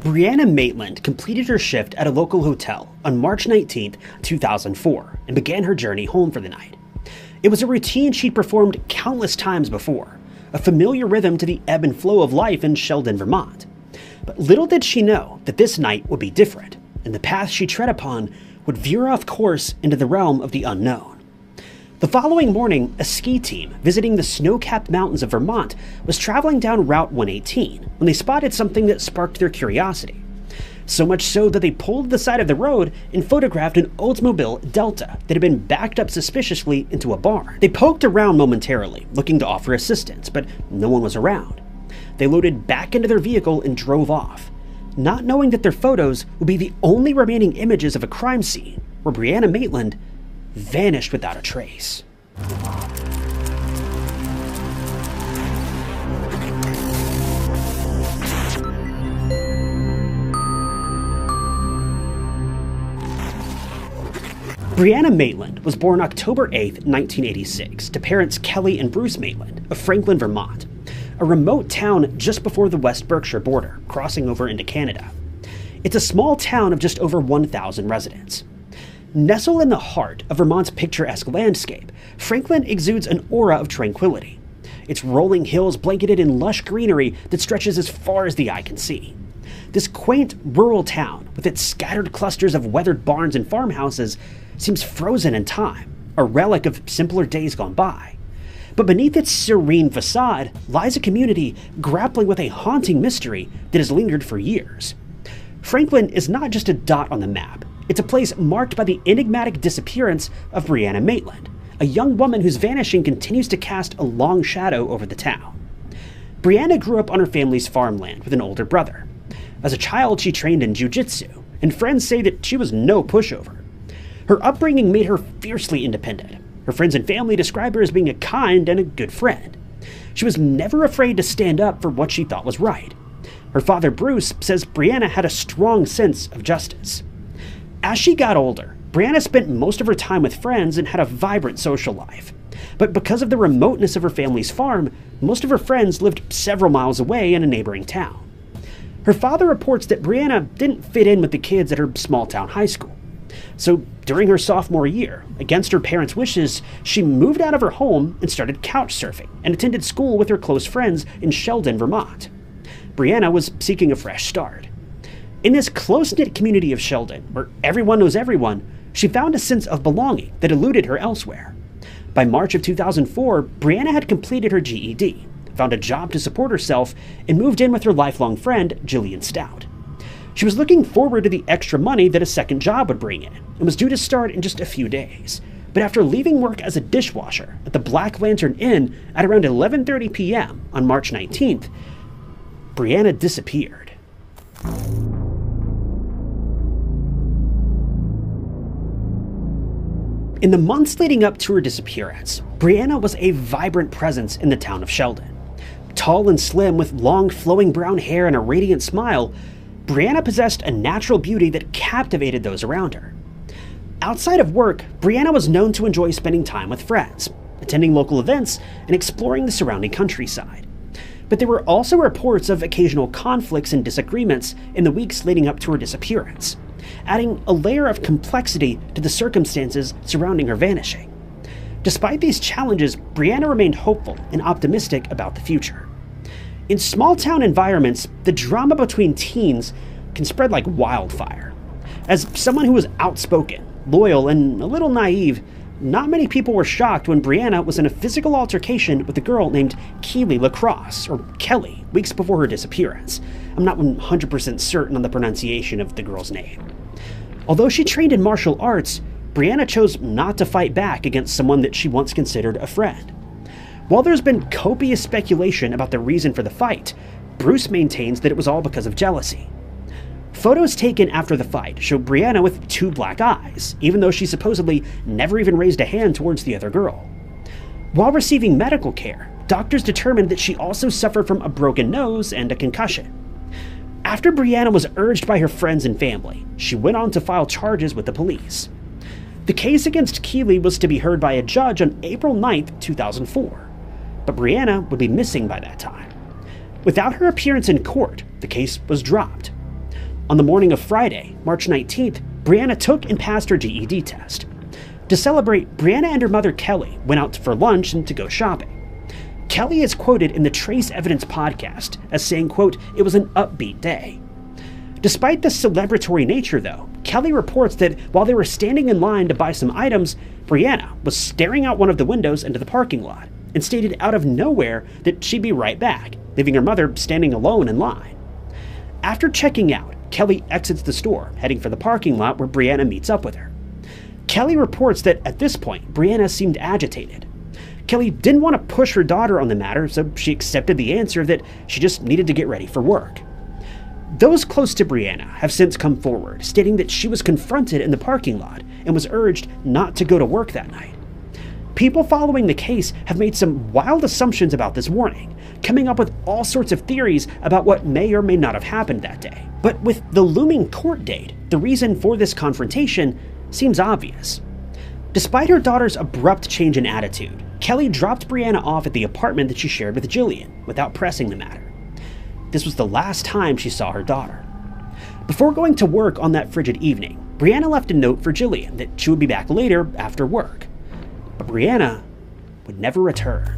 Brianna Maitland completed her shift at a local hotel on March 19, 2004, and began her journey home for the night. It was a routine she'd performed countless times before, a familiar rhythm to the ebb and flow of life in Sheldon, Vermont. But little did she know that this night would be different, and the path she tread upon would veer off course into the realm of the unknown. The following morning, a ski team visiting the snow-capped mountains of Vermont was traveling down Route 118 when they spotted something that sparked their curiosity. So much so that they pulled to the side of the road and photographed an Oldsmobile Delta that had been backed up suspiciously into a barn. They poked around momentarily, looking to offer assistance, but no one was around. They loaded back into their vehicle and drove off, not knowing that their photos would be the only remaining images of a crime scene where Brianna Maitland vanished without a trace. Brianna Maitland was born October 8, 1986, to parents Kelly and Bruce Maitland of Franklin, Vermont, a remote town just before the West Berkshire border, crossing over into Canada. It's a small town of just over 1,000 residents. Nestled in the heart of Vermont's picturesque landscape, Franklin exudes an aura of tranquility, its rolling hills blanketed in lush greenery that stretches as far as the eye can see. This quaint, rural town, with its scattered clusters of weathered barns and farmhouses, seems frozen in time, a relic of simpler days gone by. But beneath its serene facade lies a community grappling with a haunting mystery that has lingered for years. Franklin is not just a dot on the map. It's a place marked by the enigmatic disappearance of Brianna Maitland, a young woman whose vanishing continues to cast a long shadow over the town. Brianna grew up on her family's farmland with an older brother. As a child, she trained in jiu-jitsu, and friends say that she was no pushover. Her upbringing made her fiercely independent. Her friends and family describe her as being a kind and a good friend. She was never afraid to stand up for what she thought was right. Her father, Bruce, says Brianna had a strong sense of justice. As she got older, Brianna spent most of her time with friends and had a vibrant social life. But because of the remoteness of her family's farm, most of her friends lived several miles away in a neighboring town. Her father reports that Brianna didn't fit in with the kids at her small-town high school. So during her sophomore year, against her parents' wishes, she moved out of her home and started couch surfing and attended school with her close friends in Sheldon, Vermont. Brianna was seeking a fresh start. In this close-knit community of Sheldon, where everyone knows everyone, she found a sense of belonging that eluded her elsewhere. By March of 2004, Brianna had completed her GED, found a job to support herself, and moved in with her lifelong friend, Jillian Stout. She was looking forward to the extra money that a second job would bring in, and was due to start in just a few days. But after leaving work as a dishwasher at the Black Lantern Inn at around 11:30 p.m. on March 19th, Brianna disappeared. In the months leading up to her disappearance, Brianna was a vibrant presence in the town of Sheldon. Tall and slim with long flowing brown hair and a radiant smile, Brianna possessed a natural beauty that captivated those around her. Outside of work, Brianna was known to enjoy spending time with friends, attending local events, and exploring the surrounding countryside. But there were also reports of occasional conflicts and disagreements in the weeks leading up to her disappearance, adding a layer of complexity to the circumstances surrounding her vanishing. Despite these challenges, Brianna remained hopeful and optimistic about the future. In small-town environments, the drama between teens can spread like wildfire. As someone who was outspoken, loyal, and a little naive, not many people were shocked when Brianna was in a physical altercation with a girl named Keely LaCrosse, or Kelly, weeks before her disappearance. I'm not 100% certain on the pronunciation of the girl's name. Although she trained in martial arts, Brianna chose not to fight back against someone that she once considered a friend. While there's been copious speculation about the reason for the fight, Bruce maintains that it was all because of jealousy. Photos taken after the fight show Brianna with two black eyes, even though she supposedly never even raised a hand towards the other girl. While receiving medical care, doctors determined that she also suffered from a broken nose and a concussion. After Brianna was urged by her friends and family, she went on to file charges with the police. The case against Keely was to be heard by a judge on April 9, 2004, but Brianna would be missing by that time. Without her appearance in court, the case was dropped. On the morning of Friday, March 19th, Brianna took and passed her GED test. To celebrate, Brianna and her mother Kelly went out for lunch and to go shopping. Kelly is quoted in the Trace Evidence podcast as saying, quote, "It was an upbeat day." Despite the celebratory nature, though, Kelly reports that while they were standing in line to buy some items, Brianna was staring out one of the windows into the parking lot and stated out of nowhere that she'd be right back, leaving her mother standing alone in line. After checking out, Kelly exits the store, heading for the parking lot where Brianna meets up with her. Kelly reports that at this point, Brianna seemed agitated. Kelly didn't want to push her daughter on the matter, so she accepted the answer that she just needed to get ready for work. Those close to Brianna have since come forward, stating that she was confronted in the parking lot and was urged not to go to work that night. People following the case have made some wild assumptions about this warning, coming up with all sorts of theories about what may or may not have happened that day. But with the looming court date, the reason for this confrontation seems obvious. Despite her daughter's abrupt change in attitude, Kelly dropped Brianna off at the apartment that she shared with Jillian without pressing the matter. This was the last time she saw her daughter. Before going to work on that frigid evening, Brianna left a note for Jillian that she would be back later after work. But Brianna would never return.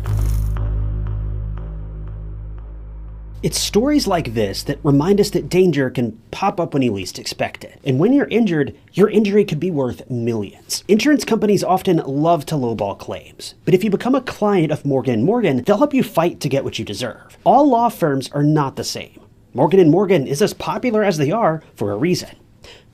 It's stories like this that remind us that danger can pop up when you least expect it. And when you're injured, your injury could be worth millions. Insurance companies often love to lowball claims, but if you become a client of Morgan & Morgan, they'll help you fight to get what you deserve. All law firms are not the same. Morgan & Morgan is as popular as they are for a reason.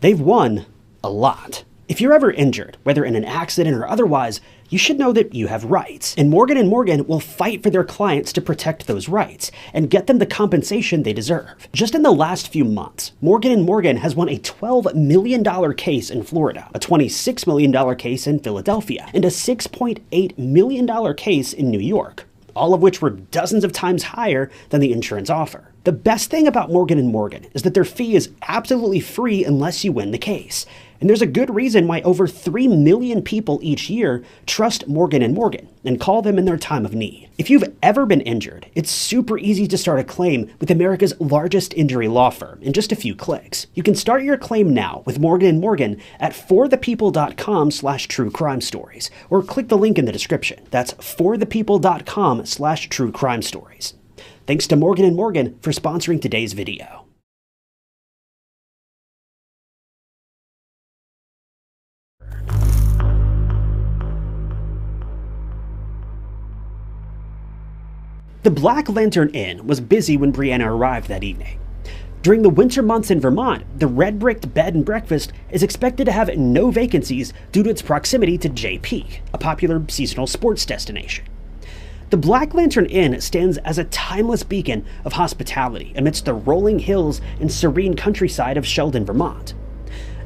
They've won a lot. If you're ever injured, whether in an accident or otherwise, you should know that you have rights, and Morgan & Morgan will fight for their clients to protect those rights and get them the compensation they deserve. Just in the last few months, Morgan & Morgan has won a $12 million case in Florida, a $26 million case in Philadelphia, and a $6.8 million case in New York, all of which were dozens of times higher than the insurance offer. The best thing about Morgan & Morgan is that their fee is absolutely free unless you win the case. And there's a good reason why over 3 million people each year trust Morgan & Morgan and call them in their time of need. If you've ever been injured, it's super easy to start a claim with America's largest injury law firm in just a few clicks. You can start your claim now with Morgan & Morgan at forthepeople.com/truecrimestories or click the link in the description. That's forthepeople.com/truecrimestories. Thanks to Morgan & Morgan for sponsoring today's video. The Black Lantern Inn was busy when Brianna arrived that evening. During the winter months in Vermont, the red-bricked bed and breakfast is expected to have no vacancies due to its proximity to JP, a popular seasonal sports destination. The Black Lantern Inn stands as a timeless beacon of hospitality amidst the rolling hills and serene countryside of Sheldon, Vermont.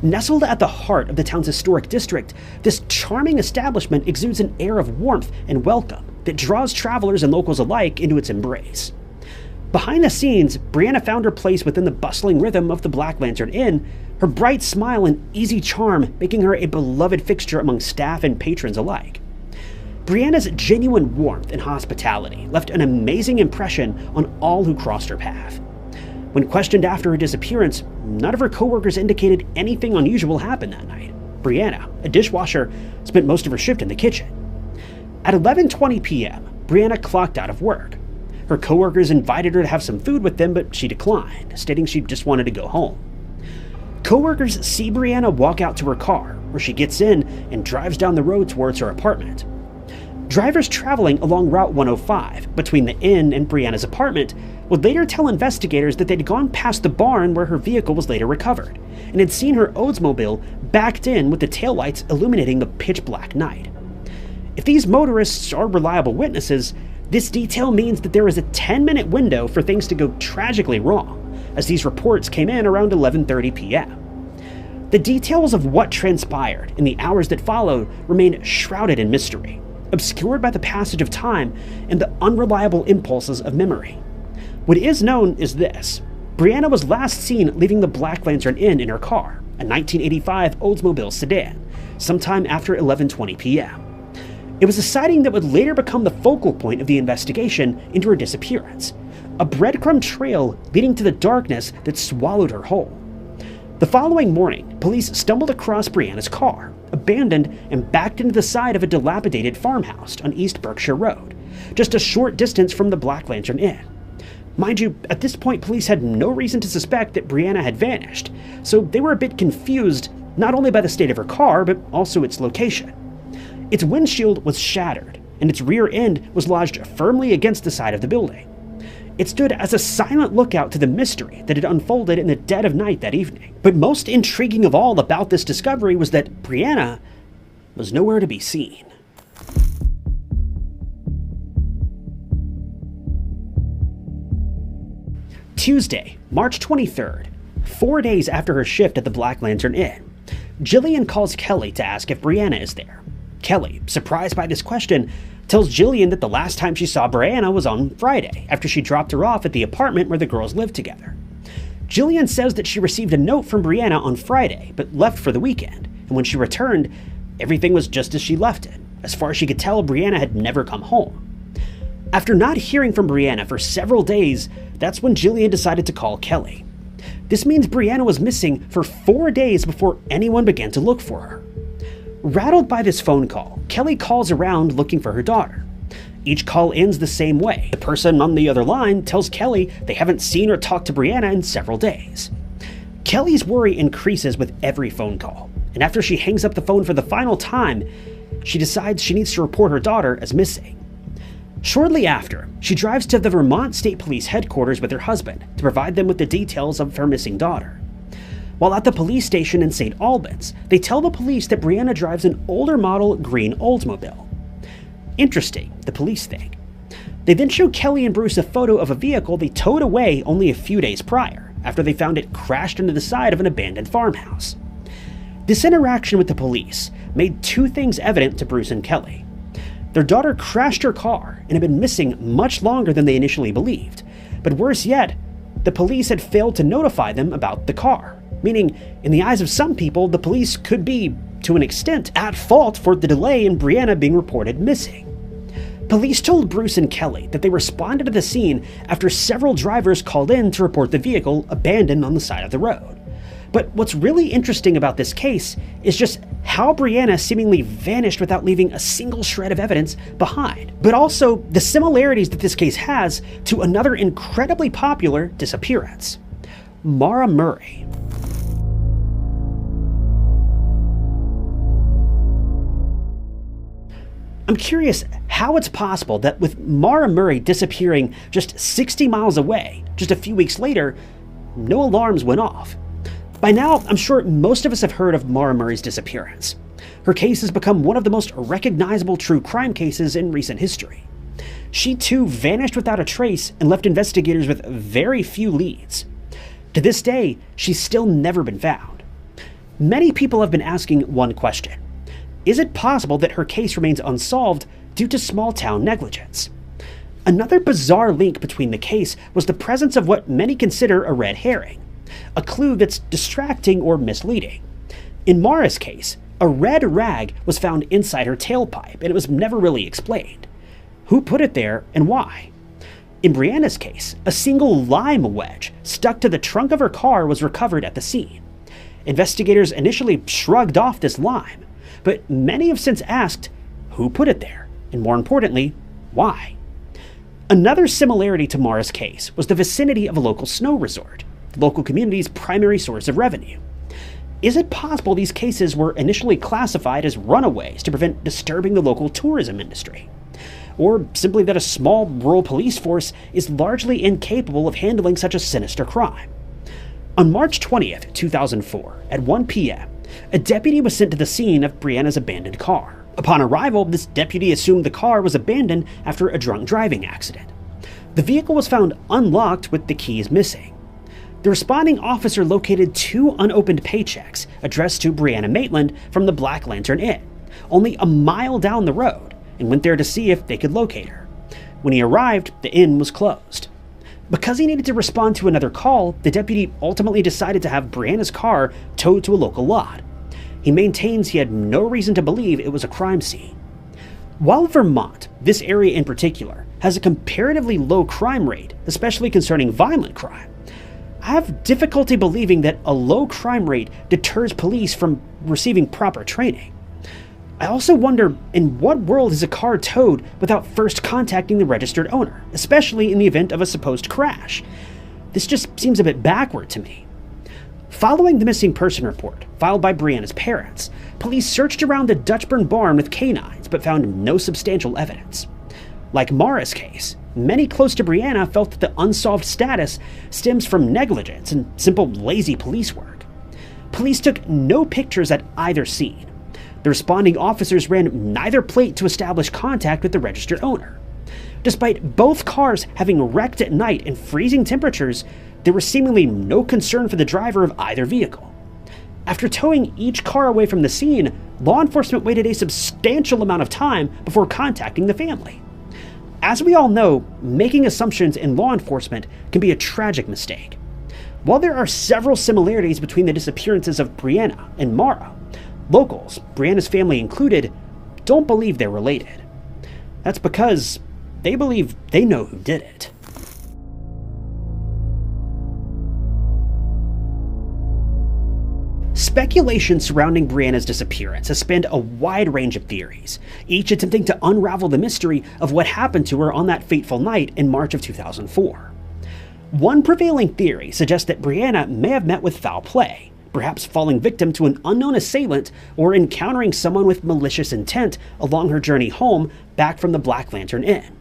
Nestled at the heart of the town's historic district, this charming establishment exudes an air of warmth and welcome that draws travelers and locals alike into its embrace. Behind the scenes, Brianna found her place within the bustling rhythm of the Black Lantern Inn, her bright smile and easy charm making her a beloved fixture among staff and patrons alike. Brianna's genuine warmth and hospitality left an amazing impression on all who crossed her path. When questioned after her disappearance, none of her coworkers indicated anything unusual happened that night. Brianna, a dishwasher, spent most of her shift in the kitchen. At 11:20 p.m., Brianna clocked out of work. Her coworkers invited her to have some food with them, but she declined, stating she just wanted to go home. Coworkers see Brianna walk out to her car, where she gets in and drives down the road towards her apartment. Drivers traveling along Route 105 between the inn and Brianna's apartment would later tell investigators that they'd gone past the barn where her vehicle was later recovered, and had seen her Oldsmobile backed in with the taillights illuminating the pitch-black night. If these motorists are reliable witnesses, this detail means that there is a 10-minute window for things to go tragically wrong, as these reports came in around 11:30 p.m. The details of what transpired in the hours that followed remain shrouded in mystery, obscured by the passage of time and the unreliable impulses of memory. What is known is this: Brianna was last seen leaving the Black Lantern Inn in her car, a 1985 Oldsmobile sedan, sometime after 11:20 p.m. It was a sighting that would later become the focal point of the investigation into her disappearance, a breadcrumb trail leading to the darkness that swallowed her whole. The following morning, police stumbled across Brianna's car, abandoned and backed into the side of a dilapidated farmhouse on East Berkshire Road, just a short distance from the Black Lantern Inn. Mind you, at this point police had no reason to suspect that Brianna had vanished, so they were a bit confused not only by the state of her car, but also its location. Its windshield was shattered, and its rear end was lodged firmly against the side of the building. It stood as a silent lookout to the mystery that had unfolded in the dead of night that evening. But most intriguing of all about this discovery was that Brianna was nowhere to be seen. Tuesday, March 23rd, 4 days after her shift at the Black Lantern Inn, Jillian calls Kelly to ask if Brianna is there. Kelly, surprised by this question, tells Jillian that the last time she saw Brianna was on Friday, after she dropped her off at the apartment where the girls lived together. Jillian says that she received a note from Brianna on Friday, but left for the weekend, and when she returned, everything was just as she left it. As far as she could tell, Brianna had never come home. After not hearing from Brianna for several days, that's when Jillian decided to call Kelly. This means Brianna was missing for 4 days before anyone began to look for her. Rattled by this phone call, Kelly calls around looking for her daughter. Each call ends the same way. The person on the other line tells Kelly they haven't seen or talked to Brianna in several days. Kelly's worry increases with every phone call, and after she hangs up the phone for the final time, she decides she needs to report her daughter as missing. Shortly after, she drives to the Vermont State Police headquarters with her husband to provide them with the details of her missing daughter. While at the police station in St. Albans, they tell the police that Brianna drives an older model green Oldsmobile. Interesting, the police think. They then show Kelly and Bruce a photo of a vehicle they towed away only a few days prior, after they found it crashed into the side of an abandoned farmhouse. This interaction with the police made two things evident to Bruce and Kelly. Their daughter crashed her car and had been missing much longer than they initially believed, but worse yet, the police had failed to notify them about the car. Meaning, in the eyes of some people, the police could be, to an extent, at fault for the delay in Brianna being reported missing. Police told Bruce and Kelly that they responded to the scene after several drivers called in to report the vehicle abandoned on the side of the road. But what's really interesting about this case is just how Brianna seemingly vanished without leaving a single shred of evidence behind, but also the similarities that this case has to another incredibly popular disappearance, Maura Murray. I'm curious how it's possible that with Maura Murray disappearing just 60 miles away, just a few weeks later, no alarms went off. By now, I'm sure most of us have heard of Maura Murray's disappearance. Her case has become one of the most recognizable true crime cases in recent history. She too vanished without a trace and left investigators with very few leads. To this day, she's still never been found. Many people have been asking one question. Is it possible that her case remains unsolved due to small-town negligence? Another bizarre link between the case was the presence of what many consider a red herring, a clue that's distracting or misleading. In Maura's case, a red rag was found inside her tailpipe, and it was never really explained. Who put it there and why? In Brianna's case, a single lime wedge stuck to the trunk of her car was recovered at the scene. Investigators initially shrugged off this lime, but many have since asked who put it there, and more importantly, why? Another similarity to Maura's case was the vicinity of a local snow resort, the local community's primary source of revenue. Is it possible these cases were initially classified as runaways to prevent disturbing the local tourism industry? Or simply that a small rural police force is largely incapable of handling such a sinister crime? On March 20th, 2004, at 1 p.m., a deputy was sent to the scene of Brianna's abandoned car. Upon arrival, this deputy assumed the car was abandoned after a drunk driving accident. The vehicle was found unlocked with the keys missing. The responding officer located 2 unopened paychecks addressed to Brianna Maitland from the Black Lantern Inn, only a mile down the road, and went there to see if they could locate her. When he arrived, the inn was closed. Because he needed to respond to another call, the deputy ultimately decided to have Brianna's car towed to a local lot. He maintains he had no reason to believe it was a crime scene. While Vermont, this area in particular, has a comparatively low crime rate, especially concerning violent crime, I have difficulty believing that a low crime rate deters police from receiving proper training. I also wonder, in what world is a car towed without first contacting the registered owner, especially in the event of a supposed crash? This just seems a bit backward to me. Following the missing person report filed by Brianna's parents, police searched around the Dutchburn barn with canines but found no substantial evidence. Like Mara's case, many close to Brianna felt that the unsolved status stems from negligence and simple lazy police work. Police took no pictures at either scene. The responding officers ran neither plate to establish contact with the registered owner. Despite both cars having wrecked at night in freezing temperatures, there was seemingly no concern for the driver of either vehicle. After towing each car away from the scene, law enforcement waited a substantial amount of time before contacting the family. As we all know, making assumptions in law enforcement can be a tragic mistake. While there are several similarities between the disappearances of Brianna and Mara, locals, Brianna's family included, don't believe they're related. That's because they believe they know who did it. Speculation surrounding Brianna's disappearance has spanned a wide range of theories, each attempting to unravel the mystery of what happened to her on that fateful night in March of 2004. One prevailing theory suggests that Brianna may have met with foul play, perhaps falling victim to an unknown assailant or encountering someone with malicious intent along her journey home back from the Black Lantern Inn.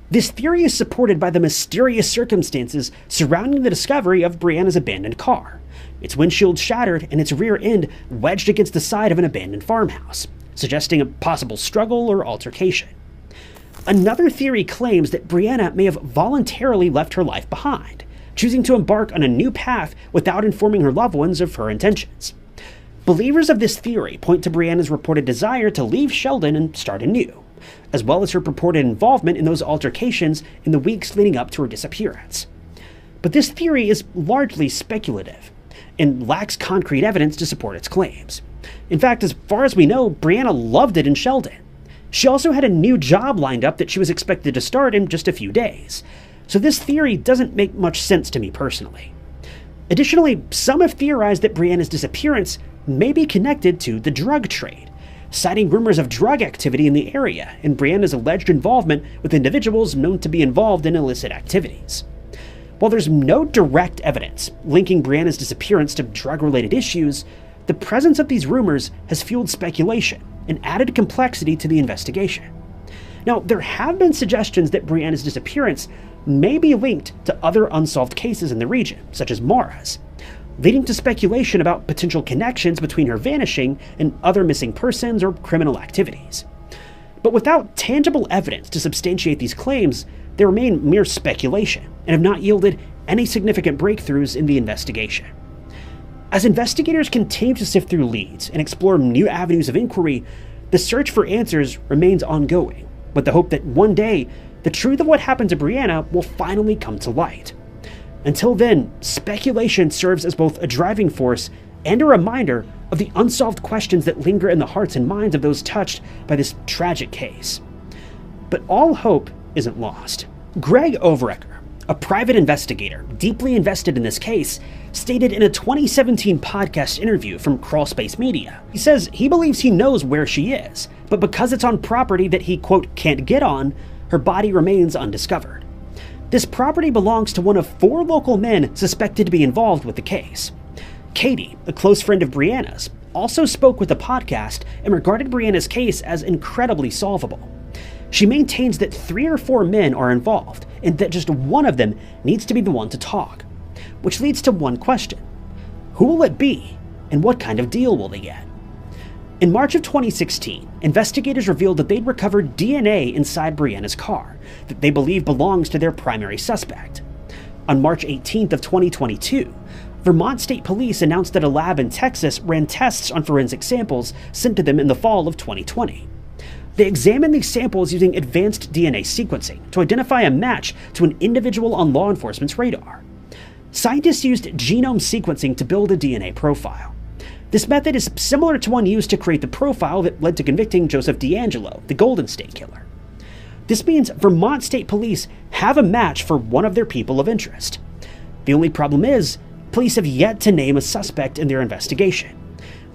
This theory is supported by the mysterious circumstances surrounding the discovery of Brianna's abandoned car, its windshield shattered and its rear end wedged against the side of an abandoned farmhouse, suggesting a possible struggle or altercation. Another theory claims that Brianna may have voluntarily left her life behind, choosing to embark on a new path without informing her loved ones of her intentions. Believers of this theory point to Brianna's reported desire to leave Sheldon and start anew, as well as her purported involvement in those altercations in the weeks leading up to her disappearance. But this theory is largely speculative and lacks concrete evidence to support its claims. In fact, as far as we know, Brianna loved it in Sheldon. She also had a new job lined up that she was expected to start in just a few days, so this theory doesn't make much sense to me personally. Additionally, some have theorized that Brianna's disappearance may be connected to the drug trade, citing rumors of drug activity in the area and Brianna's alleged involvement with individuals known to be involved in illicit activities. While there's no direct evidence linking Brianna's disappearance to drug-related issues, the presence of these rumors has fueled speculation and added complexity to the investigation. Now, there have been suggestions that Brianna's disappearance may be linked to other unsolved cases in the region, such as Mara's, leading to speculation about potential connections between her vanishing and other missing persons or criminal activities. But without tangible evidence to substantiate these claims, they remain mere speculation and have not yielded any significant breakthroughs in the investigation. As investigators continue to sift through leads and explore new avenues of inquiry, the search for answers remains ongoing, with the hope that one day, the truth of what happened to Brianna will finally come to light. Until then, speculation serves as both a driving force and a reminder of the unsolved questions that linger in the hearts and minds of those touched by this tragic case. But all hope isn't lost. Greg Overecker, a private investigator deeply invested in this case, stated in a 2017 podcast interview from Crawlspace Media, he says he believes he knows where she is, but because it's on property that he, quote, can't get on, her body remains undiscovered. This property belongs to one of 4 local men suspected to be involved with the case. Katie, a close friend of Brianna's, also spoke with the podcast and regarded Brianna's case as incredibly solvable. She maintains that 3 or 4 men are involved, and that just one of them needs to be the one to talk. Which leads to one question. Who will it be, and what kind of deal will they get? In March of 2016, investigators revealed that they'd recovered DNA inside Brianna's car that they believe belongs to their primary suspect. On March 18th of 2022, Vermont State Police announced that a lab in Texas ran tests on forensic samples sent to them in the fall of 2020. They examined these samples using advanced DNA sequencing to identify a match to an individual on law enforcement's radar. Scientists used genome sequencing to build a DNA profile. This method is similar to one used to create the profile that led to convicting Joseph DeAngelo, the Golden State Killer. This means Vermont State Police have a match for one of their people of interest. The only problem is, police have yet to name a suspect in their investigation,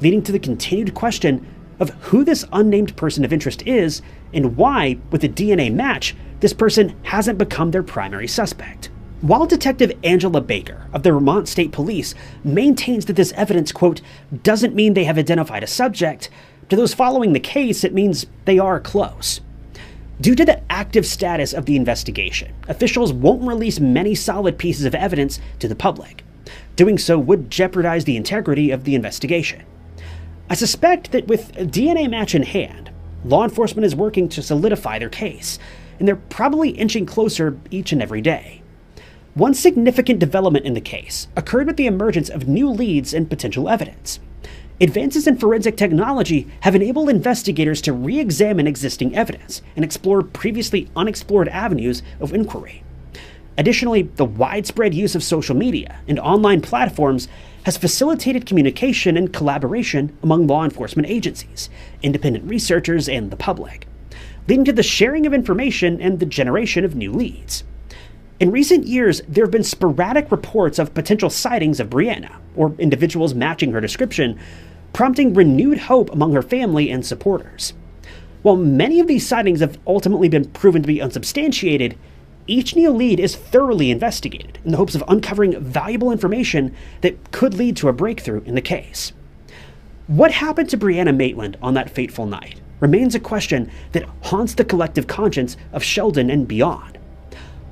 leading to the continued question of who this unnamed person of interest is and why, with a DNA match, this person hasn't become their primary suspect. While Detective Angela Baker of the Vermont State Police maintains that this evidence, quote, doesn't mean they have identified a subject, to those following the case, it means they are close. Due to the active status of the investigation, officials won't release many solid pieces of evidence to the public. Doing so would jeopardize the integrity of the investigation. I suspect that with a DNA match in hand, law enforcement is working to solidify their case, and they're probably inching closer each and every day. One significant development in the case occurred with the emergence of new leads and potential evidence. Advances in forensic technology have enabled investigators to re-examine existing evidence and explore previously unexplored avenues of inquiry. Additionally, the widespread use of social media and online platforms has facilitated communication and collaboration among law enforcement agencies, independent researchers, and the public, leading to the sharing of information and the generation of new leads. In recent years, there have been sporadic reports of potential sightings of Brianna, or individuals matching her description, prompting renewed hope among her family and supporters. While many of these sightings have ultimately been proven to be unsubstantiated, each new lead is thoroughly investigated in the hopes of uncovering valuable information that could lead to a breakthrough in the case. What happened to Brianna Maitland on that fateful night remains a question that haunts the collective conscience of Sheldon and beyond.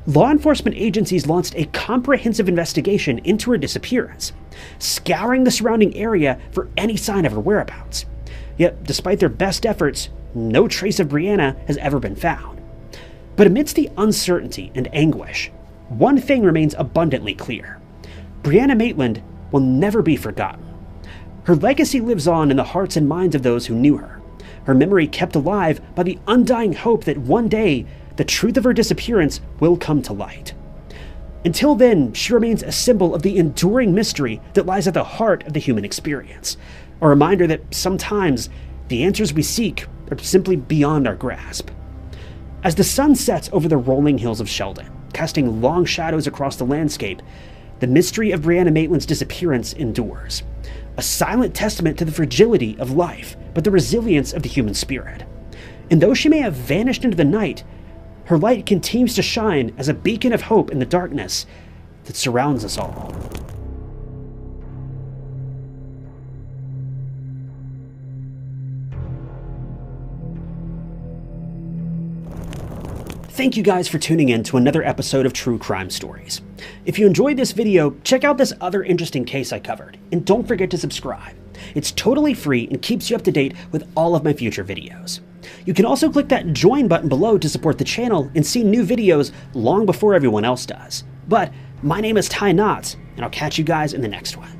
Law enforcement agencies launched a comprehensive investigation into her disappearance, scouring the surrounding area for any sign of her whereabouts. Yet, despite their best efforts, no trace of Brianna has ever been found. But amidst the uncertainty and anguish, one thing remains abundantly clear. Brianna Maitland will never be forgotten. Her legacy lives on in the hearts and minds of those who knew her, her memory kept alive by the undying hope that one day the truth of her disappearance will come to light. Until then, she remains a symbol of the enduring mystery that lies at the heart of the human experience, a reminder that sometimes the answers we seek are simply beyond our grasp. As the sun sets over the rolling hills of Sheldon, casting long shadows across the landscape, the mystery of Brianna Maitland's disappearance endures, a silent testament to the fragility of life, but the resilience of the human spirit. And though she may have vanished into the night, her light continues to shine as a beacon of hope in the darkness that surrounds us all. Thank you guys for tuning in to another episode of True Crime Stories. If you enjoyed this video, check out this other interesting case I covered, and don't forget to subscribe. It's totally free and keeps you up to date with all of my future videos. You can also click that join button below to support the channel and see new videos long before everyone else does. But my name is Ty Knotts, and I'll catch you guys in the next one.